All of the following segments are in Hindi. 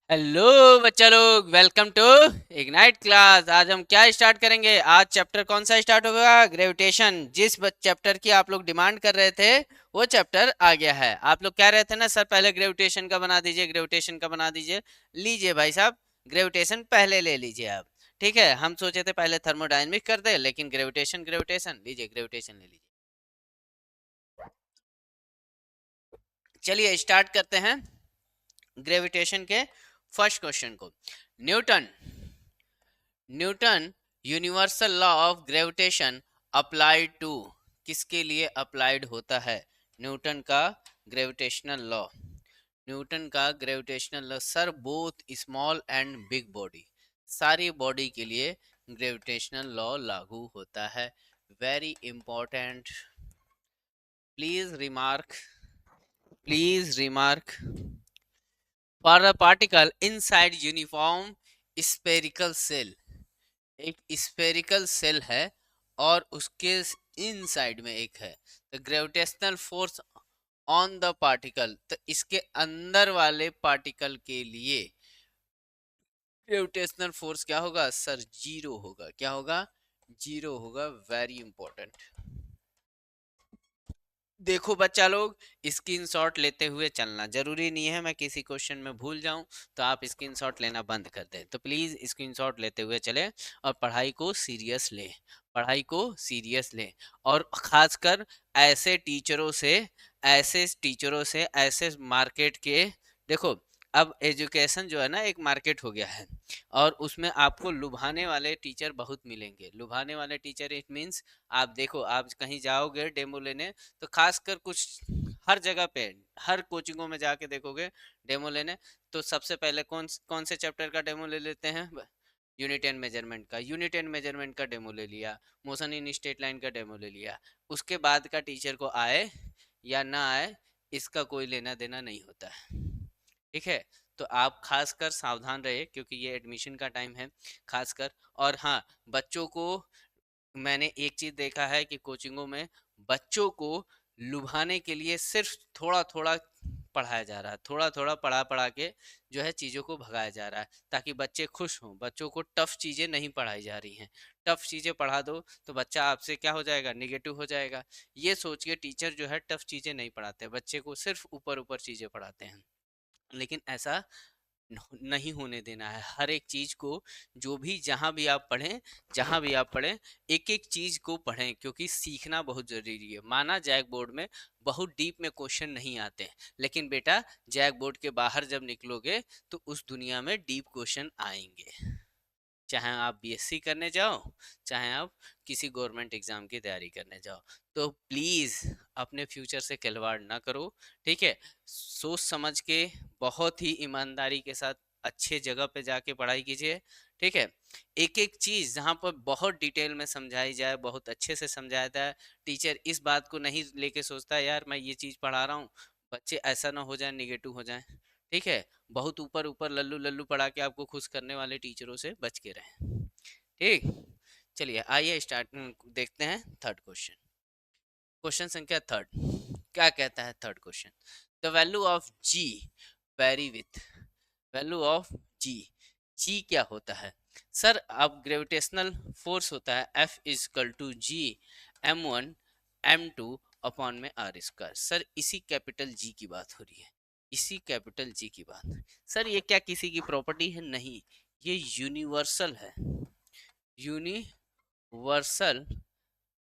हेलो बच्चा लोग, वेलकम टू इग्नाइट क्लास। आज हम क्या स्टार्ट करेंगे? आज चैप्टर कौन सा स्टार्ट होगा? ग्रेविटेशन। जिस चैप्टर की आप लोग डिमांड कर रहे थे वो चैप्टर आ गया है। आप लोग कह रहे थे ना सर पहले ग्रेविटेशन का बना दीजिए, ग्रेविटेशन का बना दीजिए। लीजिए भाई साहब, ग्रेविटेशन पहले ले लीजिए आप। ठीक है, हम सोचे थे पहले थर्मोडायनेमिक कर दे, लेकिन ग्रेविटेशन ग्रेविटेशन लीजिए, ग्रेविटेशन ले लीजिए। चलिए स्टार्ट करते हैं ग्रेविटेशन के फर्स्ट क्वेश्चन को। Newton Newton universal law of gravitation applied to, किसके लिए अप्लाइड होता है? न्यूटन का ग्रेविटेशनल लॉ, न्यूटन का gravitational law sir both small and big body, सारी बॉडी के लिए ग्रेविटेशनल लॉ लागू होता है। Very important. Please remark, please remark, for a particle inside uniform spherical shell, एक स्फेरिकल सेल है और उसके इनसाइड में एक है the gravitational force on the particle, तो इसके अंदर वाले पार्टिकल के लिए ग्रेविटेशनल फोर्स क्या होगा सर? जीरो होगा। क्या होगा? जीरो होगा। Very important. देखो बच्चा लोग, स्क्रीनशॉट लेते हुए चलना जरूरी नहीं है मैं किसी क्वेश्चन में भूल जाऊं तो आप स्क्रीनशॉट लेना बंद कर दें। तो प्लीज स्क्रीनशॉट लेते हुए चलें और पढ़ाई को सीरियस लें, पढ़ाई को सीरियस लें। और खासकर ऐसे टीचरों से, ऐसे टीचरों से, ऐसे मार्केट के, देखो अब एजुकेशन जो है ना एक मार्केट हो गया है और उसमें आपको लुभाने वाले टीचर बहुत मिलेंगे। लुभाने वाले टीचर इट मीन्स, आप देखो आप कहीं जाओगे डेमो लेने तो खासकर कुछ हर जगह पे, हर कोचिंगों में जाके देखोगे डेमो लेने, तो सबसे पहले कौन कौन से चैप्टर का डेमो ले लेते हैं? यूनिट एंड मेजरमेंट का। यूनिट एंड मेजरमेंट का डेमो ले लिया, मोशन इन स्ट्रेट लाइन का डेमो ले लिया। उसके बाद का टीचर को आए या ना आए इसका कोई लेना देना नहीं होता है। ठीक है, तो आप खासकर सावधान रहे क्योंकि ये एडमिशन का टाइम है खासकर। और हाँ, बच्चों को मैंने एक चीज देखा है कि कोचिंगों में बच्चों को लुभाने के लिए सिर्फ थोड़ा थोड़ा पढ़ाया जा रहा है, थोड़ा थोड़ा पढ़ा पढ़ा के जो है चीज़ों को भगाया जा रहा है ताकि बच्चे खुश हों। बच्चों को टफ चीज़ें नहीं पढ़ाई जा रही हैं। टफ चीज़ें पढ़ा दो तो बच्चा आपसे क्या हो जाएगा? निगेटिव हो जाएगा। ये सोच के टीचर जो है टफ चीज़ें नहीं पढ़ाते, बच्चे को सिर्फ ऊपर ऊपर चीज़ें पढ़ाते हैं। लेकिन ऐसा नहीं होने देना है। हर एक चीज को, जो भी जहां भी आप पढ़ें, जहां भी आप पढ़ें, एक एक चीज को पढ़ें क्योंकि सीखना बहुत जरूरी है। माना जैक बोर्ड में बहुत डीप में क्वेश्चन नहीं आते हैं, लेकिन बेटा जैक बोर्ड के बाहर जब निकलोगे तो उस दुनिया में डीप क्वेश्चन आएंगे। चाहे आप बीएससी करने जाओ, चाहे आप किसी गवर्नमेंट एग्जाम की तैयारी करने जाओ, तो प्लीज अपने फ्यूचर से खिलवाड़ ना करो। ठीक है, सोच समझ के, बहुत ही ईमानदारी के साथ अच्छे जगह पे जाके पढ़ाई कीजिए। ठीक है, एक एक चीज जहाँ पर बहुत डिटेल में समझाई जाए, बहुत अच्छे से समझाया जाए। टीचर इस बात को नहीं लेके सोचता है यार मैं ये चीज पढ़ा रहा हूँ, बच्चे ऐसा ना हो जाए, निगेटिव हो जाए। ठीक है, बहुत ऊपर ऊपर लल्लू लल्लू पढ़ा के आपको खुश करने वाले टीचरों से बच के रहें। ठीक, चलिए आइए स्टार्ट देखते हैं थर्ड क्वेश्चन। क्वेश्चन संख्या थर्ड क्या कहता है? Third question, the value of g vary with, value of g. G क्या होता है सर? अब ग्रेविटेशनल फोर्स होता है F is equal to G m1 m2 upon में आर स्क्वायर। सर इसी कैपिटल जी की बात हो रही है, इसी कैपिटल जी की बात। सर ये क्या किसी की प्रॉपर्टी है? नहीं, ये यूनिवर्सल है, यूनिवर्सल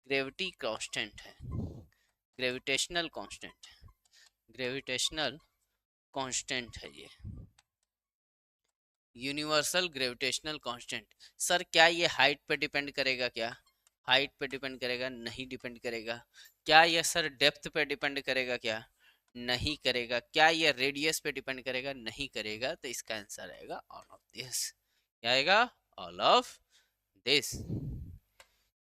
ग्रेविटी कांस्टेंट है, ग्रेविटेशनल कांस्टेंट, ग्रेविटेशनल कांस्टेंट है ये, यूनिवर्सल ग्रेविटेशनल कांस्टेंट। सर क्या ये हाइट पे डिपेंड करेगा? क्या हाइट पे डिपेंड करेगा? नहीं डिपेंड करेगा। क्या ये सर डेप्थ पे डिपेंड करेगा? क्या नहीं करेगा। क्या ये रेडियस पे डिपेंड करेगा? नहीं करेगा। तो इसका आंसर आएगा ऑल ऑफ दिस। क्या आएगा? All of this.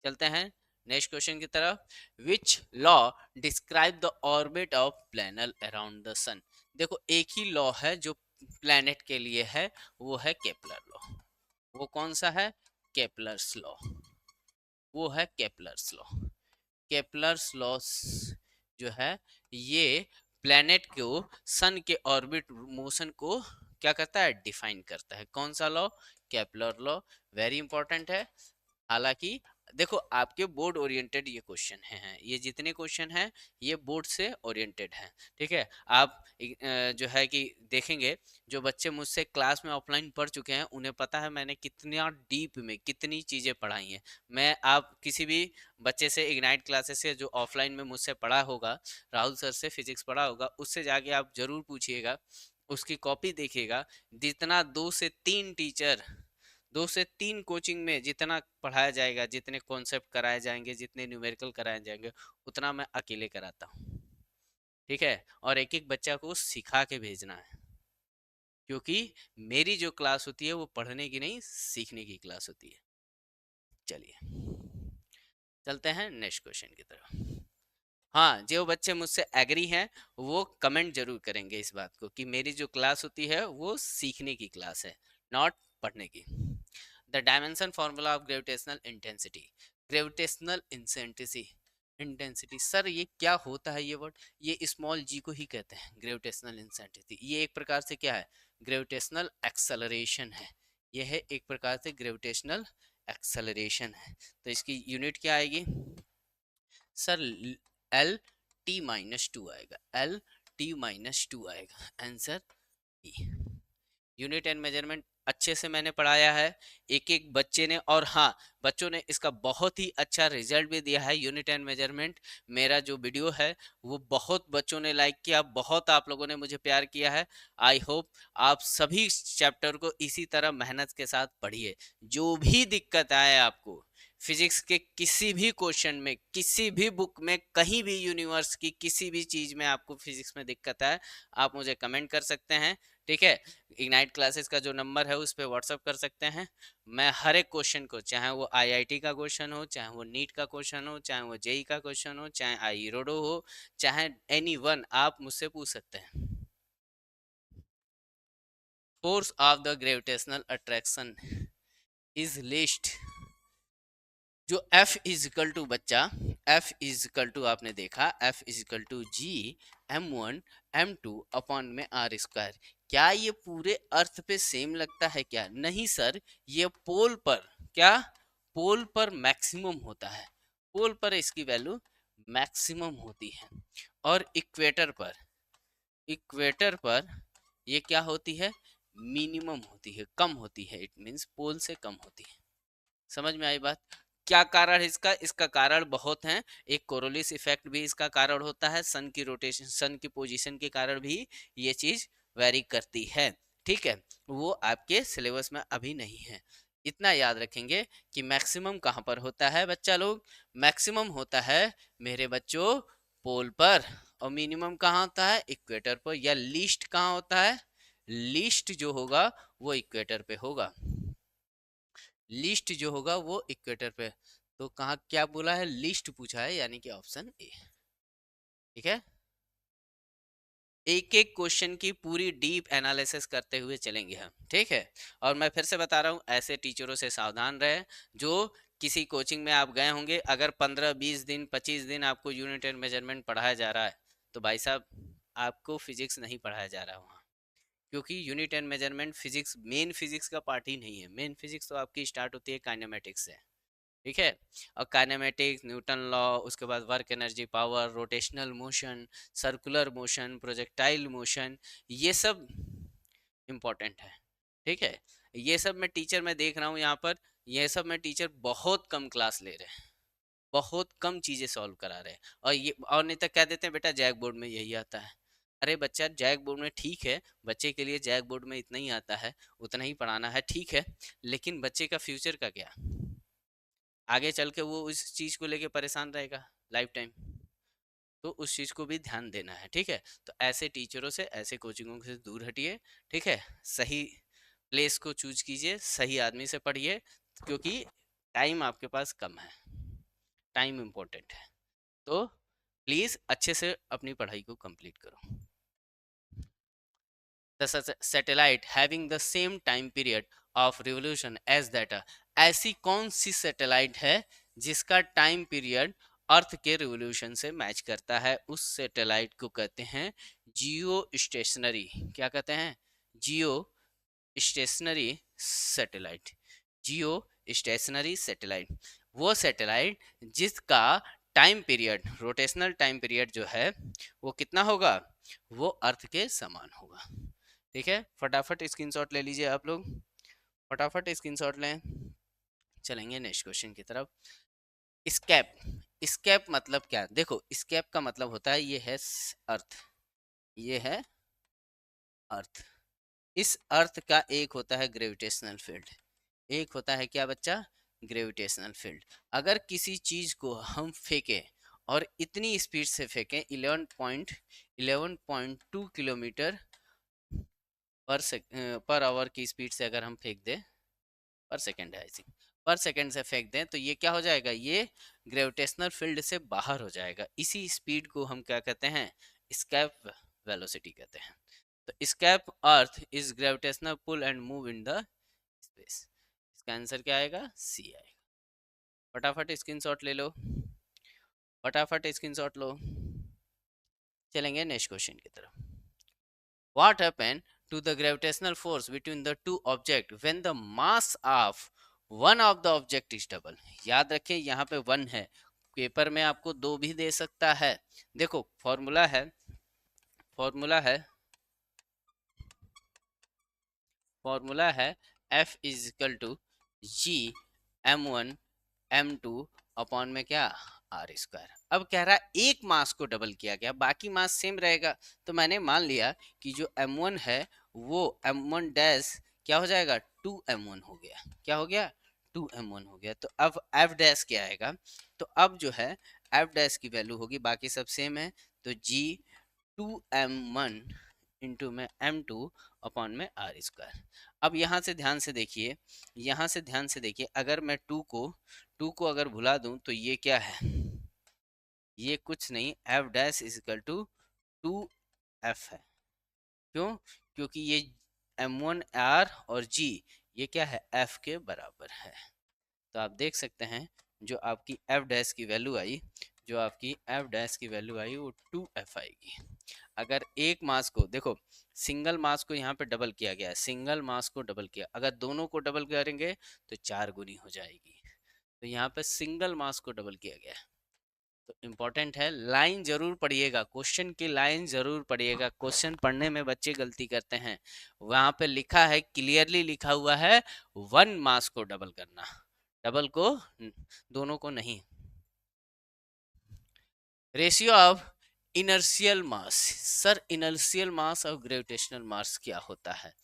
चलते हैं नेक्स्ट क्वेश्चन की तरफ। Which law describe the orbit of planet around the sun. देखो एक ही लॉ है जो प्लैनेट के लिए है, वो है केपलर लॉ। वो कौन सा है? केपलर्स लॉ, वो है केपलर्स लॉ। केपलर्स लॉ जो है ये प्लैनेट को सन के ऑर्बिट मोशन को क्या करता है, डिफाइन करता है। कौन सा law, Kepler law, very important है। हालांकि देखो आपके बोर्ड ओरिएंटेड ये क्वेश्चन हैं, ये जितने क्वेश्चन हैं ये बोर्ड से ओरिएंटेड हैं, ठीक है। आप जो है कि देखेंगे, जो बच्चे मुझसे क्लास में ऑफलाइन पढ़ चुके हैं उन्हें पता है मैंने कितना डीप में कितनी चीजें पढ़ाई हैं। मैं आप किसी भी बच्चे से इग्नाइट क्लासेस से जो ऑफलाइन में मुझसे पढ़ा होगा, राहुल सर से फिजिक्स पढ़ा होगा, उससे जाके आप जरूर पूछिएगा, उसकी कॉपी देखिएगा, जितना 2 से 3 कोचिंग में जितना पढ़ाया जाएगा, जितने कॉन्सेप्ट कराए जाएंगे, जितने न्यूमेरिकल कराए जाएंगे, उतना मैं अकेले कराता हूँ, ठीक है। और एक एक बच्चा को सिखा के भेजना है, क्योंकि मेरी जो क्लास होती है वो पढ़ने की नहीं, सीखने की क्लास होती है। चलिए चलते हैं नेक्स्ट क्वेश्चन की तरफ। हाँ, जो बच्चे मुझसे एग्री हैं वो कमेंट जरूर करेंगे इस बात को कि मेरी जो क्लास होती है वो सीखने की क्लास है, नॉट पढ़ने की। The dimension formula of gravitational intensity, gravitational intensity sir ये क्या होता है ये वर्ड, ये स्मॉल जी को ही कहते हैं ग्रेविटेशनल इंटेंसिटी। ये एक प्रकार से क्या है, ग्रेविटेशनल एक्सेलरेशन है, ये है एक प्रकार से ग्रेविटेशनल एक्सेलरेशन है। तो इसकी यूनिट क्या आएगी sir, L T minus two आएगा, एल टी माइनस टू आएगा आंसर। यूनिट एंड मेजरमेंट अच्छे से मैंने पढ़ाया है एक एक बच्चे ने, और हाँ बच्चों ने इसका बहुत ही अच्छा रिजल्ट भी दिया है। यूनिट एंड मेजरमेंट मेरा जो वीडियो है वो बहुत बच्चों ने लाइक किया, बहुत आप लोगों ने मुझे प्यार किया है। आई होप आप सभी चैप्टर को इसी तरह मेहनत के साथ पढ़िए। जो भी दिक्कत आए आपको फिजिक्स के किसी भी क्वेश्चन में, किसी भी बुक में, कहीं भी यूनिवर्स की किसी भी चीज में आपको फिजिक्स में दिक्कत आए, आप मुझे कमेंट कर सकते हैं, ठीक है। इग्नाइट क्लासेस का जो नंबर है उस पर व्हाट्सअप कर सकते हैं। मैं हर एक क्वेश्चन को, चाहे वो आईआईटी का क्वेश्चन हो, चाहे वो नीट का क्वेश्चन हो, चाहे वो जेई का क्वेश्चन हो, चाहे आई रोडो हो, चाहे एनी वन, आप मुझसे पूछ सकते हैं। Force of the gravitational attraction is list, जो F इजिकल टू बच्चा, F इजिकल टू आपने देखा, F is equal to G m1 m2 upon में आर स्क्वायर। क्या ये पूरे अर्थ पे सेम लगता है क्या, नहीं सर, ये पोल पर, क्या पोल पर मैक्सिमम होता है, पोल पर इसकी वैल्यू मैक्सिमम होती है, और इक्वेटर पर ये क्या होती है, मिनिमम होती है, कम होती है, इट मींस पोल से कम होती है। समझ में आई बात। क्या कारण है इसका, इसका कारण बहुत हैं। एक कोरोलिस इफेक्ट भी इसका कारण होता है, सन की रोटेशन, सन की पोजीशन के कारण भी ये चीज वेरी करती है, ठीक है। वो आपके सिलेबस में अभी नहीं है। इतना याद रखेंगे कि मैक्सिमम कहाँ पर होता है बच्चा लोग, मैक्सिमम होता है मेरे बच्चों पोल पर, और मिनिमम कहाँ होता है, इक्वेटर पर, या लीस्ट कहाँ होता है, लीस्ट जो होगा वो इक्वेटर पे होगा, लिस्ट जो होगा वो इक्वेटर पे। तो कहाँ क्या बोला है, लिस्ट पूछा है, यानी कि ऑप्शन ए, ठीक है। एक एक क्वेश्चन की पूरी डीप एनालिसिस करते हुए चलेंगे हम, ठीक है। और मैं फिर से बता रहा हूँ, ऐसे टीचरों से सावधान रहे जो किसी कोचिंग में आप गए होंगे, अगर 15-20 दिन 25 दिन आपको यूनिट एंड मेजरमेंट पढ़ाया जा रहा है, तो भाई साहब आपको फिजिक्स नहीं पढ़ाया जा रहा वहाँ, क्योंकि unit and measurement physics, main physics का पार्ट ही नहीं है। मेन फिजिक्स तो आपकी स्टार्ट होती है काइनेमेटिक्स से, ठीक है। और काइनेमेटिक्स, न्यूटन लॉ, उसके बाद work energy power, rotational motion, circular motion, projectile motion, ये सब इम्पोर्टेंट है, ठीक है। ये सब मैं टीचर में देख रहा हूँ यहाँ पर, ये सब मैं टीचर बहुत कम क्लास ले रहे हैं, बहुत कम चीजें सॉल्व करा रहे हैं, और ये और नहीं तो कह देते हैं बेटा जैक बोर्ड में यही आता है। अरे बच्चा जैक बोर्ड में ठीक है, बच्चे के लिए जैक बोर्ड में इतना ही आता है, उतना ही पढ़ाना है, ठीक है, लेकिन बच्चे का फ्यूचर का क्या, आगे चल के वो उस चीज को लेके परेशान रहेगा लाइफ टाइम, तो उस चीज को भी ध्यान देना है, ठीक है। तो ऐसे टीचरों से, ऐसे कोचिंगों से दूर हटिए, ठीक है। सही प्लेस को चूज कीजिए, सही आदमी से पढ़िए, क्योंकि टाइम आपके पास कम है, टाइम इम्पोर्टेंट है। तो प्लीज अच्छे से अपनी पढ़ाई को कंप्लीट करो। The satellite having the same time period of revolution as that, ऐसी कौन सी सैटेलाइट है जिसका टाइम पीरियड अर्थ के रिवोल्यूशन से मैच करता है, उस सैटेलाइट को कहते हैं जियो स्टेशनरी। क्या कहते हैं, जियो स्टेशनरी सैटेलाइट, जियो स्टेशनरी सैटेलाइट, वो सैटेलाइट जिसका time period, rotational time period जो है वो कितना होगा, वो अर्थ के समान होगा। ठीक है, फटाफट स्क्रीनशॉट ले लीजिए आप लोग, फटाफट स्क्रीनशॉट लें। चलेंगे नेक्स्ट क्वेश्चन की तरफ। स्केप, स्केप मतलब क्या, देखो स्केप का मतलब होता है ये है अर्थ, ये है अर्थ। इस अर्थ का एक होता है ग्रेविटेशनल फील्ड, एक होता है क्या बच्चा, ग्रेविटेशनल फील्ड। अगर किसी चीज को हम फेंकें और इतनी स्पीड से फेंकें 11.2 किलोमीटर पर आवर की स्पीड से अगर हम फेंक दें, पर सेकेंड है आई थिंक, पर सेकेंड से फेंक दें तो ये क्या हो जाएगा, ये ग्रेविटेशनल फील्ड से बाहर हो जाएगा। इसी स्पीड को हम क्या कहते हैं, स्केप वेलोसिटी कहते हैं। तो escape earth is gravitational pull and move in the space. इसका आंसर क्या आएगा, सी आएगा। फटाफट स्क्रीनशॉट ले लो, फटाफट स्क्रीनशॉट लो। चलेंगे नेक्स्ट क्वेश्चन की तरफ। What happened to the gravitational force between the two objects when the mass of one of the object is double? याद रखें यहाँ पे वन है, पेपर में आपको दो भी दे सकता है। देखो फॉर्मूला है, फॉर्मूला है, फॉर्मूला है F is equal to G M1 M2 upon में क्या, आर स्क्वायर। अब कह रहा है एक मास को डबल किया गया, बाकी मास सेम रहेगा, तो मैंने मान लिया कि जो M1 है वो M1 डैश क्या हो जाएगा, 2M1 हो गया, क्या हो गया, 2M1 हो गया। तो अब F डैश क्या आएगा, तो अब जो है F डैश की वैल्यू होगी, बाकी सब सेम है, तो G 2M1 इंटू में M2 अपॉन में आर स्क्वायर। अब यहाँ से ध्यान से देखिए, यहाँ से ध्यान से देखिए, अगर मैं टू को अगर भुला दूं तो ये क्या है, ये कुछ नहीं, F dash is equal to 2F है। क्यों, क्योंकि ये M1R और G ये क्या है, F के बराबर है। तो आप देख सकते हैं जो आपकी F डैश की वैल्यू आई, जो आपकी F डैश की वैल्यू आई वो 2F आएगी। अगर एक मास को देखो, सिंगल मास को यहाँ पे डबल किया गया है, सिंगल मास को डबल किया, अगर दोनों को डबल करेंगे तो 4 गुनी हो जाएगी। तो यहाँ पे सिंगल मास को डबल किया गया है। तो इम्पोर्टेंट है, लाइन जरूर पढ़िएगा, क्वेश्चन की लाइन जरूर पढ़िएगा। क्वेश्चन पढ़ने में बच्चे गलती करते हैं, वहां पे लिखा है, क्लियरली लिखा हुआ है वन मास को डबल करना, डबल को दोनों को नहीं। Ratio of inertial mass, sir inertial mass और ग्रेविटेशनल मास क्या होता है,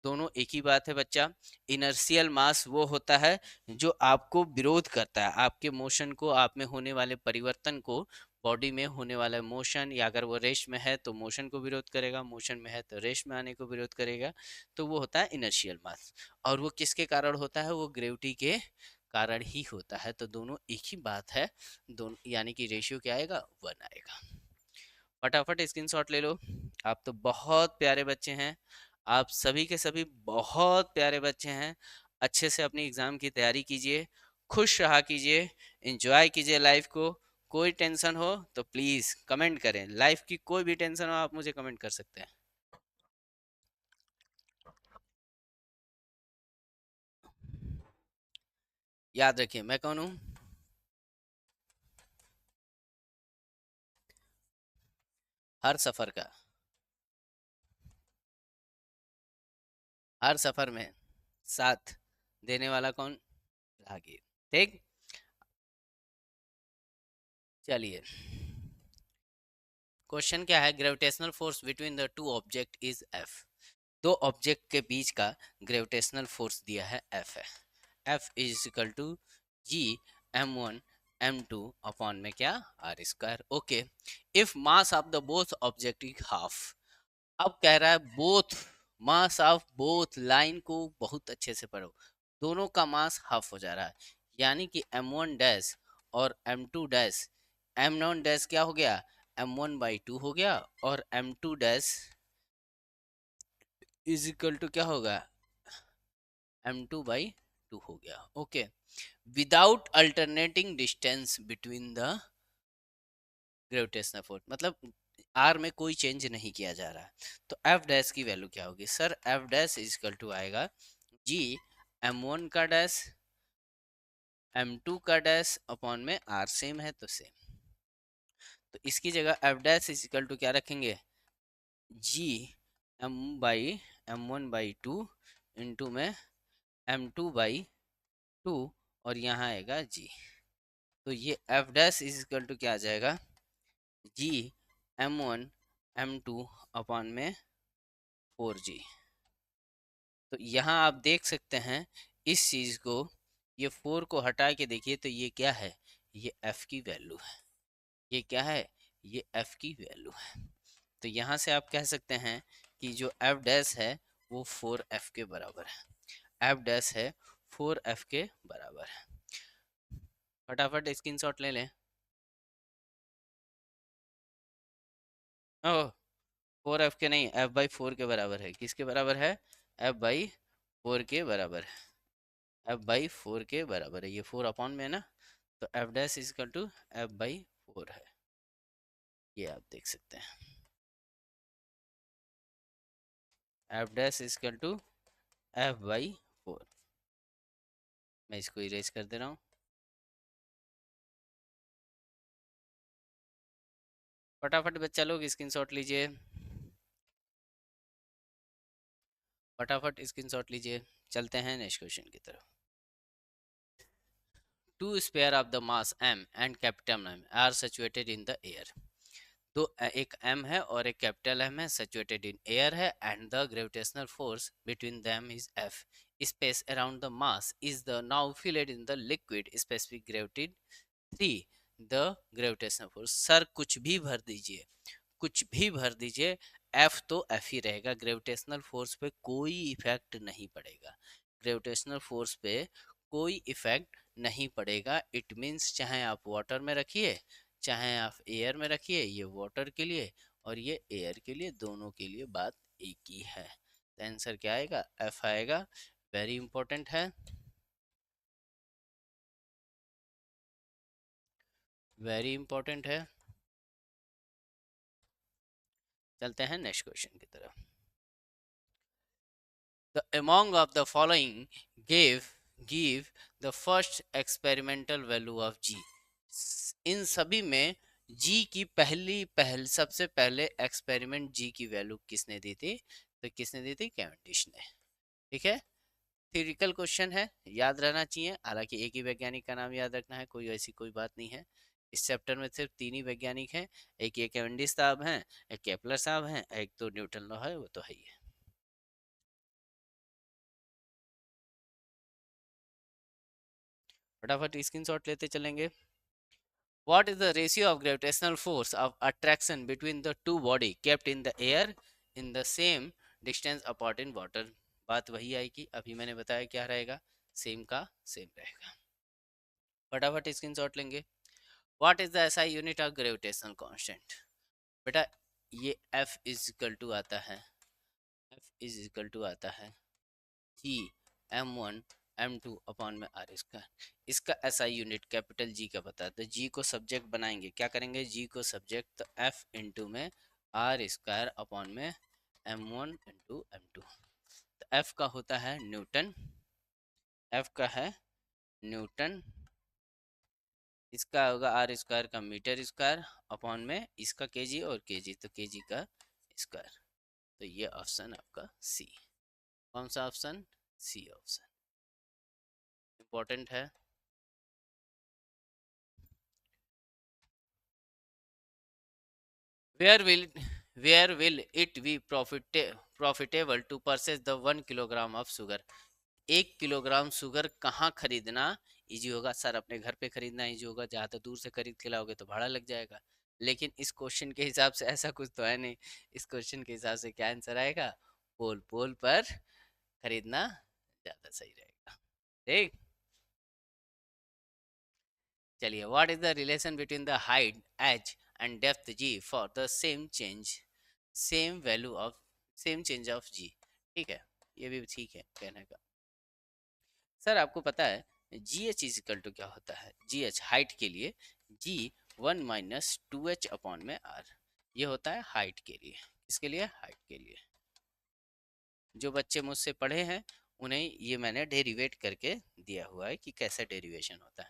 दोनों एक ही बात है बच्चा। इनर्शियल मास वो होता है जो आपको विरोध करता है, आपके मोशन को, आप में होने वाले परिवर्तन को, बॉडी में होने वाला मोशन, या अगर वो रेस्ट में है तो मोशन को विरोध करेगा, मोशन में है तो रेस्ट में आने को विरोध करेगा, तो वो होता है इनर्शियल मास। और वो किसके कारण होता है, वो ग्रेविटी के कारण ही होता है। तो दोनों एक ही बात है, दोनों यानी कि रेशियो क्या आएगा, 1 आएगा। फटाफट स्क्रीनशॉट ले लो। आप तो बहुत प्यारे बच्चे हैं, आप सभी के सभी बहुत प्यारे बच्चे हैं। अच्छे से अपनी एग्जाम की तैयारी कीजिए, खुश रहा कीजिए, एंजॉय कीजिए लाइफ को। कोई टेंशन हो तो प्लीज कमेंट करें, लाइफ की कोई भी टेंशन हो आप मुझे कमेंट कर सकते हैं। याद रखिए मैं कौन हूँ, हर सफर का, हर सफर में साथ देने वाला कौन, राहगीर। ठीक, चलिए क्वेश्चन क्या है, gravitational force between the two object is F. दो ऑब्जेक्ट के बीच का ग्रेविटेशनल फोर्स दिया है एफ है, F is equal to G M1 M2 upon में क्या, R square. Okay, if mass of the both object is half. अब कह रहा है both mass of both, line को बहुत अच्छे से पढ़ो, दोनों का मास हाफ हो जा रहा है, यानी कि M1 डैश और M2 डैश, M1 डैश क्या हो गया, M1/2 हो गया, और M2 dash is equal to क्या होगा, M2/2 हो गया। Okay, without alternating distance between the gravitational force, मतलब आर में कोई चेंज नहीं किया जा रहा है, तो एफ डैश की वैल्यू क्या होगी sir? F dash is equal to आएगा जी m1 का डैश m2 का डैश अपॉन में आर, सेम है तो सेम। तो इसकी जगह F dash is equal to क्या रखेंगे? जी m1/2 इंटू में m2/2 और यहाँ आएगा जी। तो ये F dash is equal to क्या आ जाएगा? जी m1 m2 अपॉन में 4g। तो यहाँ आप देख सकते हैं इस चीज को, ये 4 को हटा के देखिए तो ये क्या है? ये f की वैल्यू है। ये क्या है? ये f की वैल्यू है। तो यहाँ से आप कह सकते हैं कि जो f डैश है वो 4f के बराबर है। f डैश है 4f के बराबर है। फटाफट स्क्रीनशॉट ले लें। ओह, 4f के नहीं, f/4 के बराबर है। किसके बराबर है? f/4 के बराबर है। f/4 के बराबर है। ये 4 अपॉन में है ना, तो f dash is equal to f/4 है। ये आप देख सकते हैं f dash is equal to f/4। मैं इसको इरेज कर दे रहा हूँ। फटाफट बच्चा लोग स्क्रीनशॉट लीजिए, फटाफट स्क्रीनशॉट लीजिए। चलते हैं नेक्स्ट क्वेश्चन की तरफ। Two sphere of the mass m and capital m are situated in the air. तो एक m है और एक कैपिटल M है, सिचुएटेड इन एयर है, and the gravitational force between them is F। Space around the mass is the now filled in the liquid specific gravity 3। The gravitational force, sir कुछ भी भर दीजिए, कुछ भी भर दीजिए, एफ तो एफ ही रहेगा। ग्रेविटेशनल फोर्स पे कोई इफेक्ट नहीं पड़ेगा। ग्रेविटेशनल फोर्स पे कोई इफेक्ट नहीं पड़ेगा। इट मीन्स चाहे आप वाटर में रखिए चाहे आप एयर में रखिए, ये वाटर के लिए और ये एयर के लिए, दोनों के लिए बात एक ही है। तो आंसर क्या आएगा? एफ आएगा। वेरी इंपॉर्टेंट है, वेरी इंपॉर्टेंट है। चलते हैं नेक्स्ट क्वेश्चन की तरफ। The among of the following give the first experimental value of g। इन सभी में g की सबसे पहले एक्सपेरिमेंट g की वैल्यू किसने दी थी? तो किसने दी थी? कैवेंडिश ने। ठीक है, थ्योरेटिकल क्वेश्चन है, याद रहना चाहिए। हालांकि एक ही वैज्ञानिक का नाम याद रखना है, कोई ऐसी कोई बात नहीं है। इस चैप्टर में सिर्फ 3 ही वैज्ञानिक हैं, एक ये कैवेंडिश साहब हैं, एक केपलर साहब हैं, एक तो न्यूटन है, वो तो है ही है। फटाफट स्क्रीनशॉट लेते चलेंगे। What is the ratio of gravitational force of attraction between the two body kept in the air in the same distance apart in water? बात वही आएगी, अभी मैंने बताया क्या रहेगा, सेम का सेम रहेगा। फटाफट स्क्रीनशॉट लेंगे। What is the SI unit of gravitational constant? बेटा ये F इज इक्वल टू आता है, F इज इक्वल टू आता है जी m1 m2 अपॉन में आर स्क्वायर। इसका एसआई यूनिट कैपिटल जी का पता है, तो जी को सब्जेक्ट बनाएंगे, क्या करेंगे? जी को सब्जेक्ट, तो एफ इंटू में आर स्क्वायर अपॉन में m1 इंटू m2। तो एफ का होता है न्यूटन, एफ का है न्यूटन, इसका होगा आर स्क्वायर का मीटर स्क्वायर अपॉन में इसका केजी और केजी, तो केजी का स्क्वायर। तो ये ऑप्शन आपका सी। कौन सा ऑप्शन? सी ऑप्शन इंपॉर्टेंट है। Where will where will it be profitable to purchase the 1 kilogram of sugar? 1 kilogram sugar कहाँ खरीदना इजी होगा? सर अपने घर पे खरीदना इजी होगा, जहाँ तक दूर से खरीद के लाओगे तो भाड़ा लग जाएगा। लेकिन इस क्वेश्चन के हिसाब से ऐसा कुछ तो है नहीं। इस क्वेश्चन के हिसाब से क्या आंसर आएगा? पोल, पोल पर खरीदना ज्यादा सही रहेगा। ठीक, चलिए। What is the relation between the height h and depth g for the same value of same change of g? ठीक है, ये भी ठीक है कहने का। सर आपको पता है G H is equal to क्या होता है? जी एच हाइट के लिए जी 1 - 2h अपॉन में आर। ये होता है हाइट के लिए। इसके लिए हाइट के लिए जो बच्चे मुझसे पढ़े हैं उन्हें ये मैंने डेरिवेट करके दिया हुआ है कि कैसे डेरिवेशन होता है।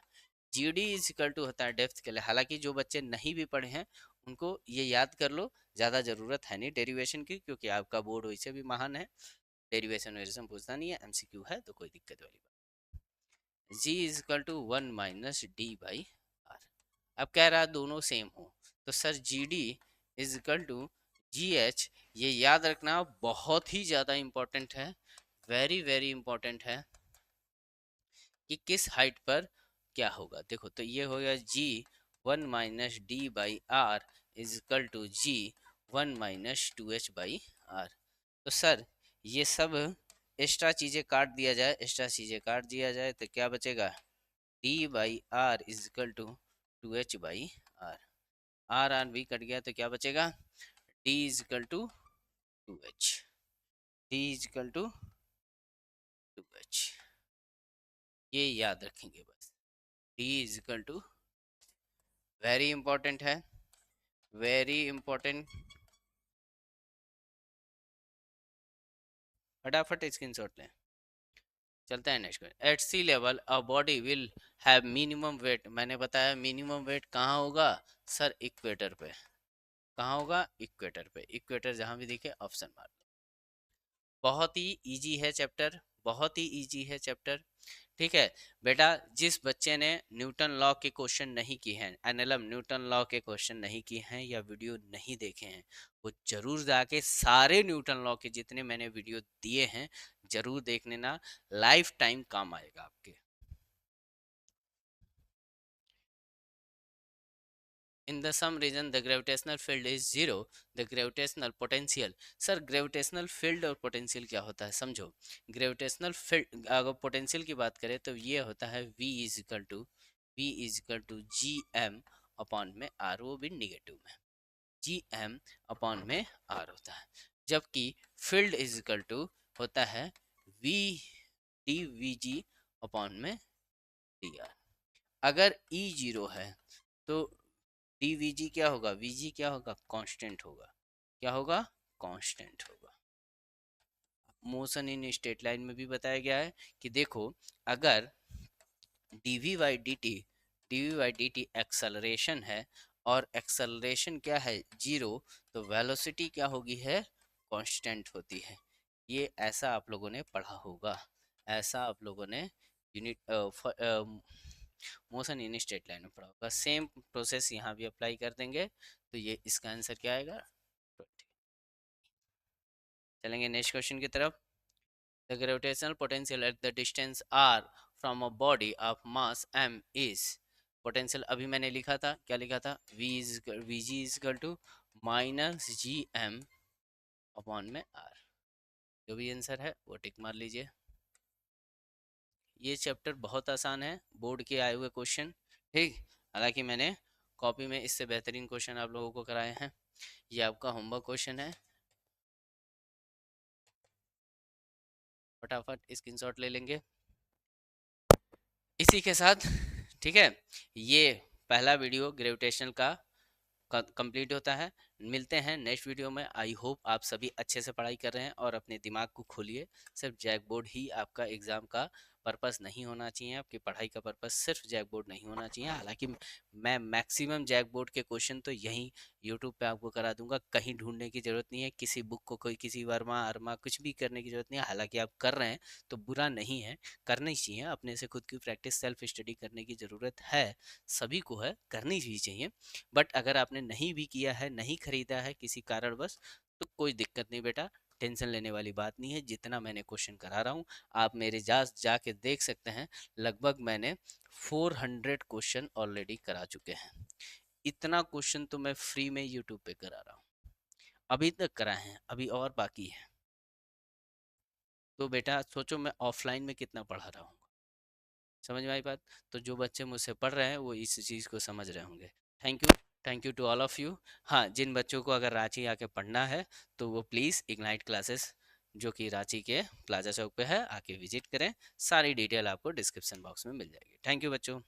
GD इज इक्वल टू होता है डेप्थ के लिए। हालांकि जो बच्चे नहीं भी पढ़े हैं उनको ये याद कर लो, ज़्यादा ज़रूरत है नहीं डेरिवेशन की, क्योंकि आपका बोर्ड वैसे भी महान है। डेरिवेशन वेरिएशन पूछता नहीं है, MCQ है तो कोई दिक्कत वाली बात। G is equal to 1 - D/R। अब कह रहा है दोनों सेम हो, तो sir GD is equal to GH। ये याद रखना बहुत ही ज़्यादा इम्पोर्टेंट है, वेरी वेरी इम्पोर्टेंट है कि किस हाइट पर क्या होगा। देखो तो ये हो गया G1 - D/R is equal to G1 - 2H/R। तो सर ये सब एक्स्ट्रा चीज़ें काट दिया जाए, एक्स्ट्रा चीज़ें काट दिया जाए तो क्या बचेगा, D/R is equal to 2H/R। R R भी कट गया तो क्या बचेगा, D is equal to 2H। D is equal to 2H। ये याद रखेंगे बस। D is equal to, very important है, वेरी इंपॉर्टेंट। फटाफट स्क्रीनशॉट लें। चलते हैं next question. At sea level a body will have minimum weight. मैंने बताया मिनिमम वेट कहाँ होगा सर, इक्वेटर पे। कहाँ होगा, इक्वेटर पे। इक्वेटर जहाँ भी दिखे ऑप्शन मार। बहुत ही इजी है चैप्टर, बहुत ही इजी है चैप्टर। ठीक है बेटा, जिस बच्चे ने न्यूटन लॉ के क्वेश्चन नहीं किए हैं, NLM न्यूटन लॉ के क्वेश्चन नहीं किए हैं या वीडियो नहीं देखे हैं, वो जरूर जाके सारे न्यूटन लॉ के जितने मैंने वीडियो दिए हैं जरूर देख लेना, लाइफ टाइम काम आएगा आपके। In the some region the gravitational field is zero, the gravitational potential। Sir gravitational field और पोटेंशियल क्या होता है समझो। ग्रेविटेशनल फील्ड अगर पोटेंशियल की बात करें तो ये होता है V is equal to GM upon में R, वो भी निगेटिव में, GM अपॉन में R होता है। जबकि फील्ड इज इक्वल टू होता है VdVg अपॉन में dr। अगर E जीरो है तो DVG क्या होगा, VG क्या होगा, कांस्टेंट होगा। क्या होगा, कांस्टेंट होगा। मोशन इन स्ट्रेट लाइन में भी बताया गया है कि देखो अगर dV/dt एक्सेलरेशन है और एक्सेलरेशन क्या है, जीरो, तो वेलोसिटी क्या होगी है, कांस्टेंट होती है। ये ऐसा आप लोगों ने पढ़ा होगा, ऐसा आप लोगों ने unit motion in straight line में पढ़ा होगा। सेम प्रोसेस यहाँ भी अप्लाई कर देंगे तो ये इसका आंसर क्या आएगा, 20। चलेंगे नेक्स्ट क्वेश्चन की तरफ। The gravitational potential at the distance r from a body of mass m is. Potential अभी मैंने लिखा था, क्या लिखा था, Vg is equal to -Gm upon में r। जो भी आंसर है वो टिक मार लीजिए। ये चैप्टर बहुत आसान है, बोर्ड के आए हुए क्वेश्चन, ठीक। हालांकि मैंने कॉपी में इससे बेहतरीन क्वेश्चन आप लोगों को कराए हैं। ये आपका होमवर्क क्वेश्चन है, फटाफट स्क्रीनशॉट ले लेंगे इसी के साथ। ठीक है, ये पहला वीडियो ग्रेविटेशनल का कंप्लीट होता है। मिलते हैं नेक्स्ट वीडियो में। आई होप आप सभी अच्छे से पढ़ाई कर रहे हैं और अपने दिमाग को खोलिए। सिर्फ जैक बोर्ड ही आपका एग्ज़ाम का पर्पस नहीं होना चाहिए, आपकी पढ़ाई का पर्पस सिर्फ जैक बोर्ड नहीं होना चाहिए। हालांकि मैं मैक्सिमम जैक बोर्ड के क्वेश्चन तो यहीं यूट्यूब पे आपको करा दूंगा, कहीं ढूंढने की ज़रूरत नहीं है, किसी बुक को कोई किसी वर्मा अर्मा कुछ भी करने की ज़रूरत नहीं है। हालांकि आप कर रहे हैं तो बुरा नहीं है, करनी चाहिए, अपने से खुद की प्रैक्टिस सेल्फ स्टडी करने की ज़रूरत है, सभी को है, करनी भी चाहिए। बट अगर आपने नहीं भी किया है, नहीं खरीदा है किसी कारणवश, तो कोई दिक्कत नहीं बेटा, टेंशन लेने वाली बात नहीं है। जितना मैंने क्वेश्चन करा रहा हूँ आप मेरे जाके देख सकते हैं, लगभग मैंने 400 क्वेश्चन ऑलरेडी करा चुके हैं। इतना क्वेश्चन तो मैं फ्री में यूट्यूब पे करा रहा हूँ, अभी तक कराए हैं, अभी और बाकी है। तो बेटा सोचो मैं ऑफलाइन में कितना पढ़ा रहा हूँ, समझ में आई बात। तो जो बच्चे मुझसे पढ़ रहे हैं वो इस चीज़ को समझ रहे होंगे। Thank you, thank you to all of you. हाँ, जिन बच्चों को अगर रांची आके पढ़ना है तो वो प्लीज़ इग्नाइट क्लासेस जो कि रांची के प्लाजा चौक पे है आके विजिट करें। सारी डिटेल आपको डिस्क्रिप्शन बॉक्स में मिल जाएगी। थैंक यू बच्चों।